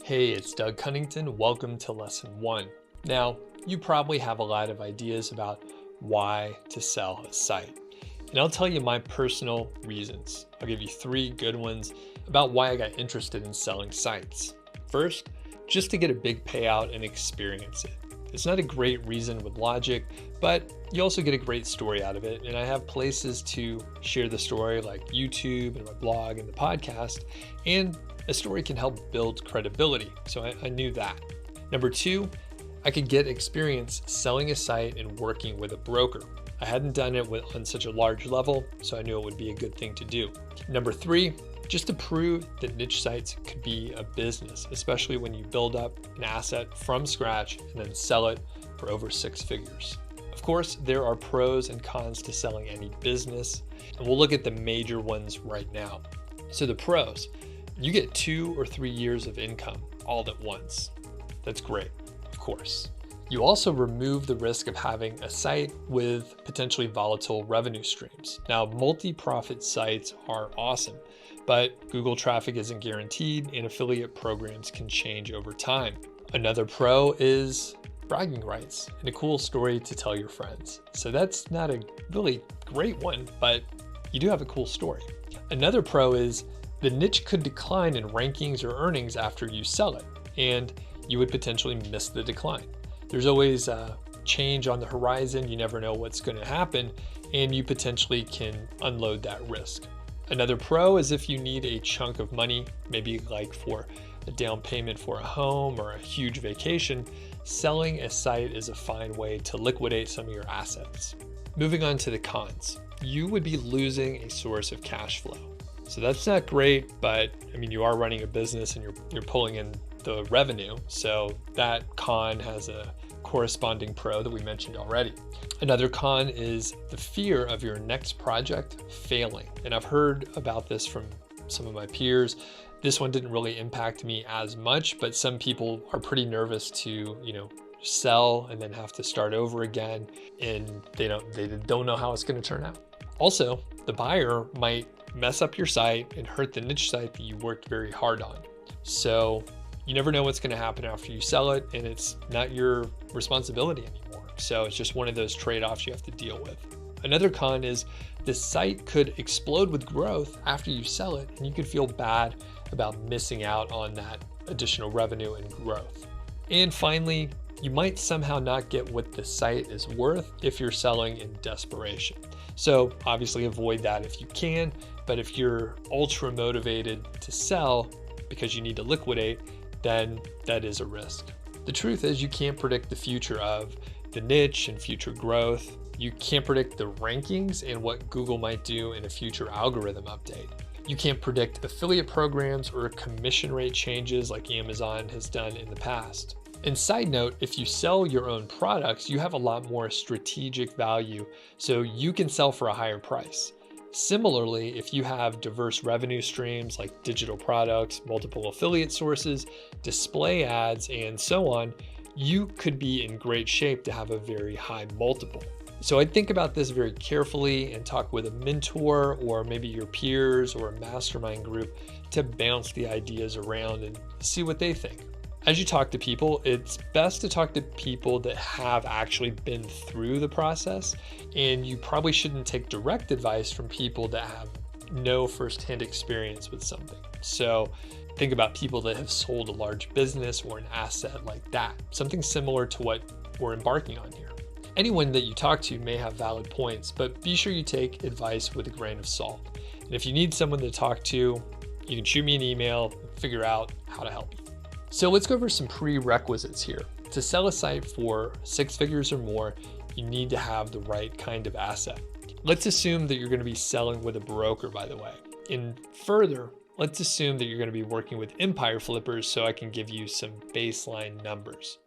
Hey, it's Doug Cunnington. Welcome to lesson 1. Now, you probably have a lot of ideas about why to sell a site. And I'll tell you my personal reasons. I'll give you 3 good ones about why I got interested in selling sites. First, just to get a big payout and experience it. It's not a great reason with logic, but you also get a great story out of it. And I have places to share the story like YouTube and my blog and the podcast. And a story can help build credibility. So I knew that. Number 2, I could get experience selling a site and working with a broker. I hadn't done it on such a large level, so I knew it would be a good thing to do. Number 3, just to prove that niche sites could be a business, especially when you build up an asset from scratch and then sell it for over 6 figures. Of course, there are pros and cons to selling any business, and we'll look at the major ones right now. So the pros, you get 2 or 3 years of income all at once. That's great, of course. You also remove the risk of having a site with potentially volatile revenue streams. Now, multi-profit sites are awesome, but Google traffic isn't guaranteed and affiliate programs can change over time. Another pro is bragging rights and a cool story to tell your friends. So that's not a really great one, but you do have a cool story. Another pro is the niche could decline in rankings or earnings after you sell it, and you would potentially miss the decline. There's always a change on the horizon. You never know what's going to happen, and you potentially can unload that risk. Another pro is if you need a chunk of money, maybe like for a down payment for a home or a huge vacation, selling a site is a fine way to liquidate some of your assets. Moving on to the cons, you would be losing a source of cash flow. So that's not great, but I mean, you are running a business and you're pulling in the revenue. So that con has a corresponding pro that we mentioned already. Another con is the fear of your next project failing. And I've heard about this from some of my peers. This one didn't really impact me as much, but some people are pretty nervous to, sell and then have to start over again. And they don't know how it's going to turn out. Also, the buyer might mess up your site and hurt the niche site that you worked very hard on. So you never know what's going to happen after you sell it, and it's not your responsibility anymore. So it's just one of those trade-offs you have to deal with. Another con is the site could explode with growth after you sell it, and you could feel bad about missing out on that additional revenue and growth. And finally, you might somehow not get what the site is worth if you're selling in desperation. So obviously avoid that if you can, but if you're ultra motivated to sell because you need to liquidate, then that is a risk. The truth is you can't predict the future of the niche and future growth. You can't predict the rankings and what Google might do in a future algorithm update. You can't predict affiliate programs or commission rate changes like Amazon has done in the past. And side note, if you sell your own products, you have a lot more strategic value, so you can sell for a higher price. Similarly, if you have diverse revenue streams like digital products, multiple affiliate sources, display ads, and so on, you could be in great shape to have a very high multiple. So I'd think about this very carefully and talk with a mentor or maybe your peers or a mastermind group to bounce the ideas around and see what they think. As you talk to people, it's best to talk to people that have actually been through the process, and you probably shouldn't take direct advice from people that have no firsthand experience with something. So think about people that have sold a large business or an asset like that, something similar to what we're embarking on here. Anyone that you talk to may have valid points, but be sure you take advice with a grain of salt. And if you need someone to talk to, you can shoot me an email and figure out how to help you. So let's go over some prerequisites here. To sell a site for 6 figures or more, you need to have the right kind of asset. Let's assume that you're going to be selling with a broker, by the way. And further, let's assume that you're going to be working with empire flippers so I can give you some baseline numbers.